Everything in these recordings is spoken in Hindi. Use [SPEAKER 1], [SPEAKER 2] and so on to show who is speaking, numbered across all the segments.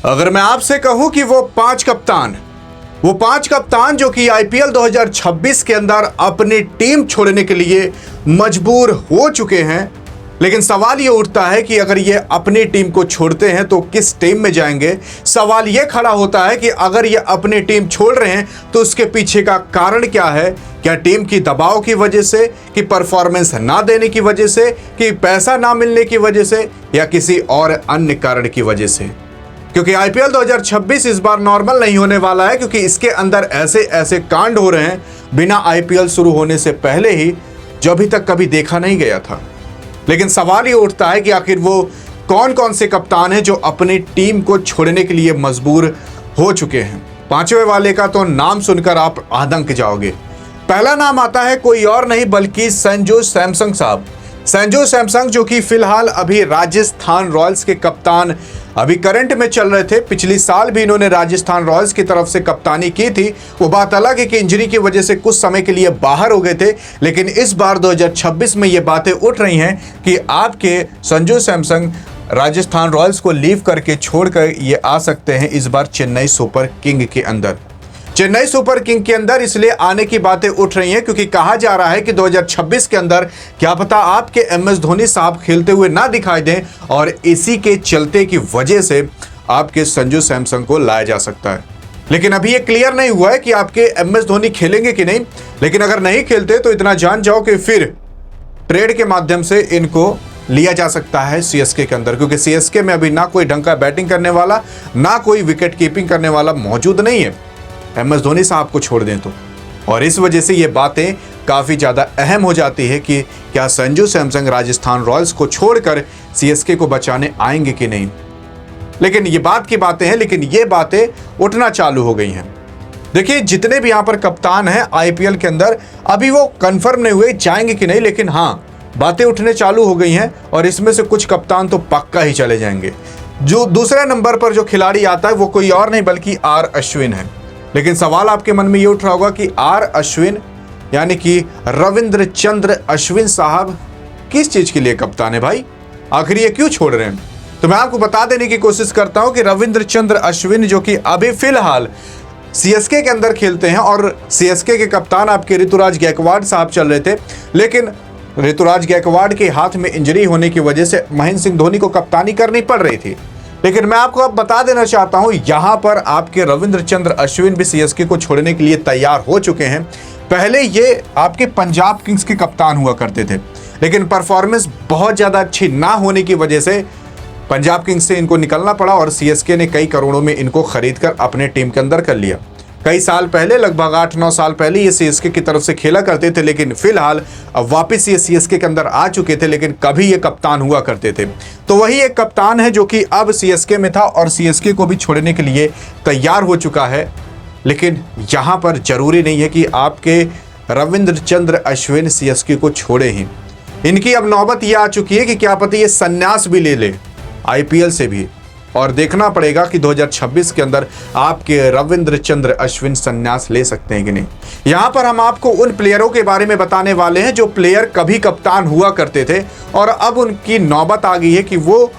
[SPEAKER 1] अगर मैं आपसे कहूं कि वो पांच कप्तान जो कि आईपीएल 2026 के अंदर अपनी टीम छोड़ने के लिए मजबूर हो चुके हैं, लेकिन सवाल ये उठता है कि अगर ये अपनी टीम को छोड़ते हैं तो किस टीम में जाएंगे। सवाल ये खड़ा होता है कि अगर ये अपनी टीम छोड़ रहे हैं तो उसके पीछे का कारण क्या है। क्या टीम की दबाव की वजह से, कि परफॉर्मेंस ना देने की वजह से, कि पैसा ना मिलने की वजह से, या किसी और अन्य कारण की वजह से। क्योंकि आईपीएल 2026 इस बार नॉर्मल नहीं होने वाला है, क्योंकि इसके अंदर ऐसे ऐसे कांड हो रहे हैं बिना आईपीएल शुरू होने से पहले ही, जो अभी तक कभी देखा नहीं गया था। लेकिन सवाल ये उठता है कि आखिर वो कौन कौन से कप्तान हैं जो अपनी टीम को छोड़ने के लिए मजबूर हो चुके हैं। पांचवें वाले का तो नाम सुनकर आप आदंक जाओगे। पहला नाम आता है कोई और नहीं बल्कि संजू सैमसन साहब। संजू सैमसन जो कि फिलहाल अभी राजस्थान रॉयल्स के कप्तान अभी करंट में चल रहे थे। पिछली साल भी इन्होंने राजस्थान रॉयल्स की तरफ से कप्तानी की थी। वो बात अलग है कि इंजरी की वजह से कुछ समय के लिए बाहर हो गए थे, लेकिन इस बार 2026 में ये बातें उठ रही हैं कि आपके संजू सैमसन राजस्थान रॉयल्स को लीव करके छोड़कर ये आ सकते हैं इस बार चेन्नई सुपर किंग के अंदर। चेन्नई सुपर किंग के अंदर इसलिए आने की बातें उठ रही हैं क्योंकि कहा जा रहा है कि 2026 के अंदर क्या पता आपके एमएस धोनी साहब खेलते हुए ना दिखाई दें, और इसी के चलते की वजह से आपके संजू सैमसन को लाया जा सकता है। लेकिन अभी ये क्लियर नहीं हुआ है कि आपके एमएस धोनी खेलेंगे कि नहीं। लेकिन अगर नहीं खेलते तो इतना जान जाओ कि फिर ट्रेड के माध्यम से इनको लिया जा सकता है सीएसके के अंदर, क्योंकि सीएसके में अभी ना कोई ढंग का बैटिंग करने वाला, ना कोई विकेट कीपिंग करने वाला मौजूद नहीं है एमएस धोनी साहब को छोड़ दें तो। और इस वजह से ये बातें काफ़ी ज़्यादा अहम हो जाती है कि क्या संजू सैमसन राजस्थान रॉयल्स को छोड़कर सीएसके को बचाने आएंगे कि नहीं। लेकिन ये बात की बातें हैं, लेकिन ये बातें उठना चालू हो गई हैं। देखिए, जितने भी यहाँ पर कप्तान हैं आईपीएल के अंदर, अभी वो कंफर्म नहीं हुए जाएंगे कि नहीं, लेकिन हाँ बातें उठने चालू हो गई हैं, और इसमें से कुछ कप्तान तो पक्का ही चले जाएंगे। जो दूसरे नंबर पर जो खिलाड़ी आता है वो कोई और नहीं बल्कि आर अश्विन है। लेकिन सवाल आपके मन में ये उठ रहा होगा कि आर अश्विन यानी कि रविंद्र चंद्र अश्विन साहब किस चीज के लिए कप्तान है भाई, आखिर ये क्यों छोड़ रहे हैं। तो मैं आपको बता देने की कोशिश करता हूं कि रविंद्र चंद्र अश्विन जो कि अभी फिलहाल सीएसके के अंदर खेलते हैं, और सीएसके के कप्तान आपके ऋतुराज गायकवाड़ साहब चल रहे थे, लेकिन ऋतुराज गायकवाड़ के हाथ में इंजरी होने की वजह से महेंद्र सिंह धोनी को कप्तानी करनी पड़ रही थी। लेकिन मैं आपको अब बता देना चाहता हूं, यहां पर आपके रविंद्र चंद्र अश्विन भी सीएसके को छोड़ने के लिए तैयार हो चुके हैं। पहले ये आपके पंजाब किंग्स के कप्तान हुआ करते थे, लेकिन परफॉर्मेंस बहुत ज्यादा अच्छी ना होने की वजह से पंजाब किंग्स से इनको निकलना पड़ा, और सीएसके ने कई करोड़ों में इनको खरीद कर अपने टीम के अंदर कर लिया। कई साल पहले, लगभग 8-9 साल पहले ये सीएसके की तरफ से खेला करते थे, लेकिन फिलहाल अब वापस ये सीएसके के अंदर आ चुके थे, लेकिन कभी ये कप्तान हुआ करते थे। तो वही एक कप्तान है जो कि अब सीएसके में था और सीएसके को भी छोड़ने के लिए तैयार हो चुका है। लेकिन यहाँ पर जरूरी नहीं है कि आपके रविंद्र चंद्र अश्विन सीएसके को छोड़े ही। इनकी अब नौबत ये आ चुकी है कि क्या पता ये संन्यास भी ले ले आईपीएल से भी, और देखना पड़ेगा कि 2026 के अंदर आपके रविंद्र चंद्र अश्विन संन्यास ले सकते हैं कि नहीं। यहां पर हम आपको उन प्लेयरों के बारे में बताने वाले हैं जो प्लेयर कभी कप्तान हुआ करते थे और अब उनकी नौबत आ गई है कि वो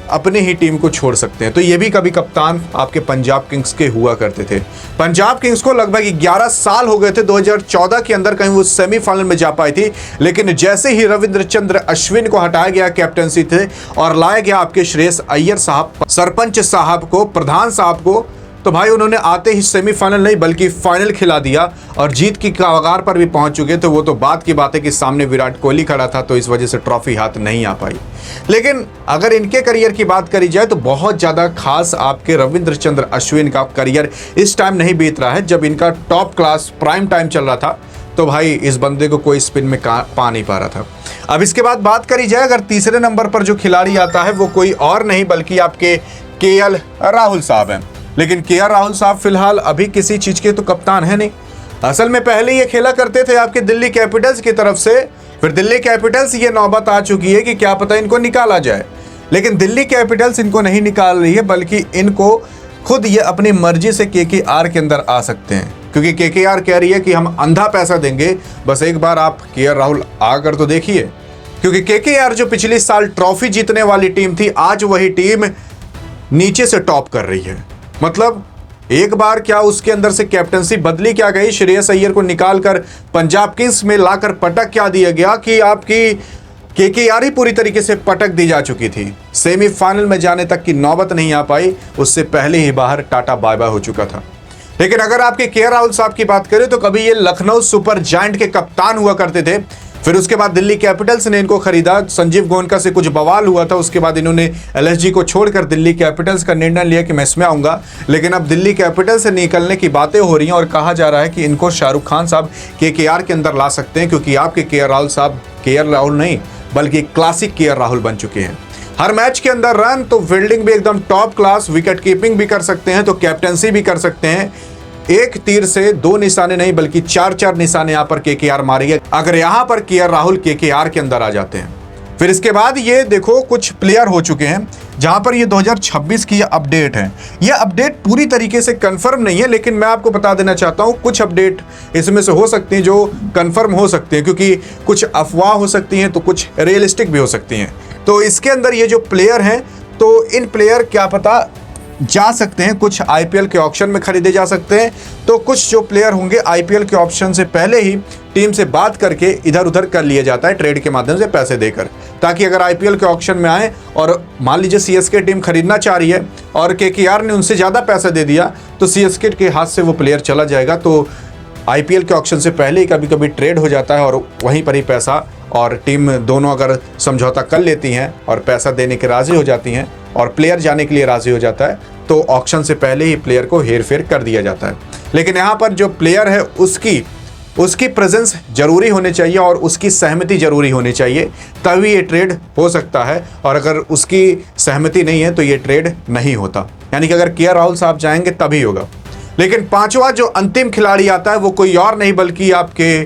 [SPEAKER 1] अपने ही टीम को छोड़ सकते हैं। तो ये भी कभी कप्तान आपके पंजाब किंग्स के हुआ करते थे। पंजाब किंग्स को लगभग 11 साल हो गए थे, 2014 के अंदर कहीं वो सेमीफाइनल में जा पाई थी, लेकिन जैसे ही रविंद्र चंद्र अश्विन को हटाया गया कैप्टनसी थे और लाया गया आपके श्रेयस अय्यर साहब, सरपंच साहब को, प्रधान साहब को, तो भाई उन्होंने आते ही सेमीफाइनल नहीं बल्कि फाइनल खिला दिया और जीत की कगार पर भी पहुंच चुके थे। वो तो बात की बात है कि सामने विराट कोहली खड़ा था, तो इस वजह से ट्रॉफी हाथ नहीं आ पाई। लेकिन अगर इनके करियर की बात करी जाए तो बहुत ज़्यादा खास आपके रविंद्र चंद्र अश्विन का करियर इस टाइम नहीं बीत रहा है। जब इनका टॉप क्लास प्राइम टाइम चल रहा था तो भाई इस बंदे को कोई स्पिन में पा नहीं पा रहा था। अब इसके बाद बात करी जाए, अगर तीसरे नंबर पर जो खिलाड़ी आता है वो कोई और नहीं बल्कि आपके केएल राहुल साहब हैं। लेकिन केएल राहुल साहब फिलहाल अभी किसी चीज के तो कप्तान है नहीं। असल में पहले ये खेला करते थे आपके दिल्ली कैपिटल्स की तरफ से, फिर दिल्ली कैपिटल्स ये नौबत आ चुकी है कि क्या पता इनको निकाला जाए, लेकिन दिल्ली कैपिटल्स इनको नहीं निकाल रही है बल्कि इनको खुद ये अपनी मर्जी से केकेआर के अंदर आ सकते हैं, क्योंकि केकेआर कह रही है कि हम अंधा पैसा देंगे, बस एक बार आप केएल राहुल आकर तो देखिए। क्योंकि केकेआर जो पिछले साल ट्रॉफी जीतने वाली टीम थी, आज वही टीम नीचे से टॉप कर रही है। मतलब एक बार क्या उसके अंदर से कैप्टनसी बदली क्या गई, श्रेयस अय्यर को निकालकर पंजाब किंग्स में लाकर पटक क्या दिया गया कि आपकी केकेआर ही पूरी तरीके से पटक दी जा चुकी थी। सेमीफाइनल में जाने तक की नौबत नहीं आ पाई, उससे पहले ही बाहर टाटा बाय बाय हो चुका था। लेकिन अगर आपके केएल राहुल साहब की बात करें तो कभी ये लखनऊ सुपर जायंट के कप्तान हुआ करते थे, फिर उसके बाद दिल्ली कैपिटल्स ने इनको खरीदा, संजीव गोयनका से कुछ बवाल हुआ था, उसके बाद इन्होंने एलएसजी को छोड़कर दिल्ली कैपिटल्स का निर्णय लिया कि मैं इसमें आऊंगा। लेकिन अब दिल्ली कैपिटल्स से निकलने की बातें हो रही हैं और कहा जा रहा है कि इनको शाहरुख खान साहब केकेआर के अंदर ला सकते हैं, क्योंकि आपके केएल राहुल साहब केएल राहुल नहीं बल्कि क्लासिक केएल राहुल बन चुके हैं। हर मैच के अंदर रन तो फील्डिंग भी एकदम टॉप क्लास, विकेट कीपिंग भी कर सकते हैं तो कैप्टनसी भी कर सकते हैं। एक तीर से दो निशाने नहीं बल्कि चार चार निशाने यहां पर केकेआर मारेंगे अगर यहां पर केएल राहुल केकेआर के अंदर आ जाते हैं। फिर इसके बाद ये देखो कुछ प्लेयर हो चुके हैं जहां पर ये 2026 की अपडेट है। ये अपडेट पूरी तरीके से कंफर्म नहीं है, लेकिन मैं आपको बता देना चाहता हूं कुछ अपडेट इसमें से हो सकती हैं जो कंफर्म हो सकती हैं, क्योंकि कुछ अफवाह हो सकती हैं तो कुछ रियलिस्टिक भी हो सकती हैं। तो इसके अंदर ये जो प्लेयर हैं तो इन प्लेयर क्या पता जा सकते हैं, कुछ आईपीएल के ऑक्शन में खरीदे जा सकते हैं, तो कुछ जो प्लेयर होंगे आईपीएल के ऑप्शन से पहले ही टीम से बात करके इधर उधर कर लिया जाता है ट्रेड के माध्यम से पैसे देकर, ताकि अगर आईपीएल के ऑक्शन में आए और मान लीजिए सीएसके टीम खरीदना चाह रही है और केकेआर ने उनसे ज़्यादा पैसा दे दिया तो सीएसके के हाथ से वो प्लेयर चला जाएगा। तो आईपीएल के ऑक्शन से पहले ही कभी कभी ट्रेड हो जाता है और वहीं पर ही पैसा और टीम दोनों अगर समझौता कर लेती हैं और पैसा देने के राज़ी हो जाती हैं और प्लेयर जाने के लिए राज़ी हो जाता है तो ऑक्शन से पहले ही प्लेयर को हेर फेर कर दिया जाता है। लेकिन यहाँ पर जो प्लेयर है उसकी प्रेजेंस जरूरी होनी चाहिए और उसकी सहमति जरूरी होनी चाहिए, तभी ये ट्रेड हो सकता है, और अगर उसकी सहमति नहीं है तो ये ट्रेड नहीं होता। यानी कि अगर केएल राहुल साहब जाएंगे तभी होगा। लेकिन पांचवा जो अंतिम खिलाड़ी आता है वो कोई और नहीं बल्कि आपके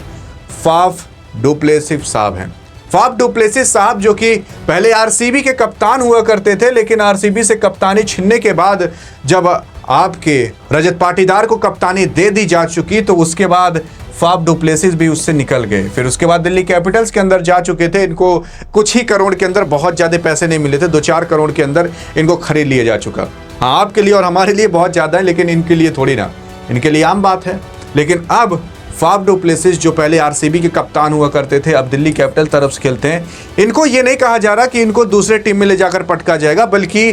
[SPEAKER 1] फाफ डु प्लेसिस साहब हैं। फाफ डु प्लेसिस साहब जो कि पहले आरसीबी के कप्तान हुआ करते थे, लेकिन आरसीबी से कप्तानी छीनने के बाद जब आपके रजत पाटीदार को कप्तानी दे दी जा चुकी तो उसके बाद फाफ डु प्लेसिस भी उससे निकल गए। फिर उसके बाद दिल्ली कैपिटल्स के अंदर जा चुके थे, इनको कुछ ही करोड़ के अंदर, बहुत ज़्यादा पैसे नहीं मिले थे, 2-4 करोड़ के अंदर इनको खरीद लिया जा चुका। हाँ, आपके लिए और हमारे लिए बहुत ज़्यादा है, लेकिन इनके लिए थोड़ी ना, इनके लिए आम बात है। लेकिन अब फाफ डु प्लेसिस जो पहले आरसीबी के कप्तान हुआ करते थे अब दिल्ली कैपिटल तरफ से खेलते हैं। इनको ये नहीं कहा जा रहा कि इनको दूसरे टीम में ले जाकर पटका जाएगा, बल्कि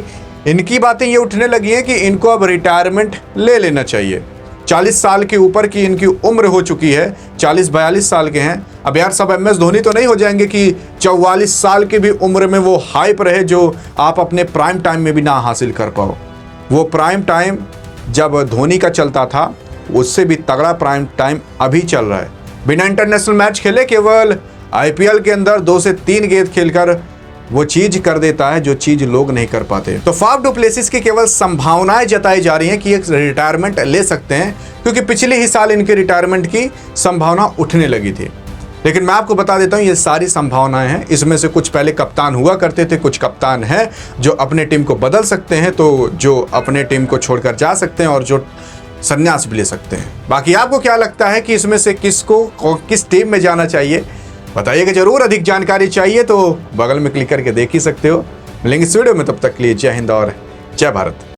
[SPEAKER 1] इनकी बातें ये उठने लगी हैं कि इनको अब रिटायरमेंट ले लेना चाहिए। 40 साल के ऊपर की इनकी उम्र हो चुकी है, 40-42 साल के हैं। अब यार सब एमएस धोनी तो नहीं हो जाएंगे कि 44 साल की भी उम्र में वो हाइप रहे जो आप अपने प्राइम टाइम में भी ना हासिल कर पाओ। वो प्राइम टाइम जब धोनी का चलता था उससे भी तगड़ा प्राइम टाइम अभी चल रहा है। बिना इंटरनेशनल मैच खेले केवल आईपीएल के अंदर 2 से 3 गेंद खेलकर वो चीज कर देता है जो चीज लोग नहीं कर पाते। तो फाफ डु प्लेसिस की केवल संभावनाएं जताई जा रही हैं कि एक रिटायरमेंट ले सकते हैं, क्योंकि पिछले ही साल इनके रिटायरमेंट की संभावना उठने लगी थी। लेकिन मैं आपको बता देता हूं ये सारी संभावनाएं हैं, इसमें से कुछ पहले कप्तान हुआ करते थे, कुछ कप्तान हैं जो अपने टीम को बदल सकते हैं, तो जो अपने टीम को छोड़कर जा सकते हैं और जो संन्यास भी ले सकते हैं। बाकी आपको क्या लगता है कि इसमें से किस टीम में जाना चाहिए बताइएगा जरूर। अधिक जानकारी चाहिए तो बगल में क्लिक करके देख ही सकते हो। मिलेंगे इस वीडियो में, तब तक के लिए जय हिंद और जय भारत।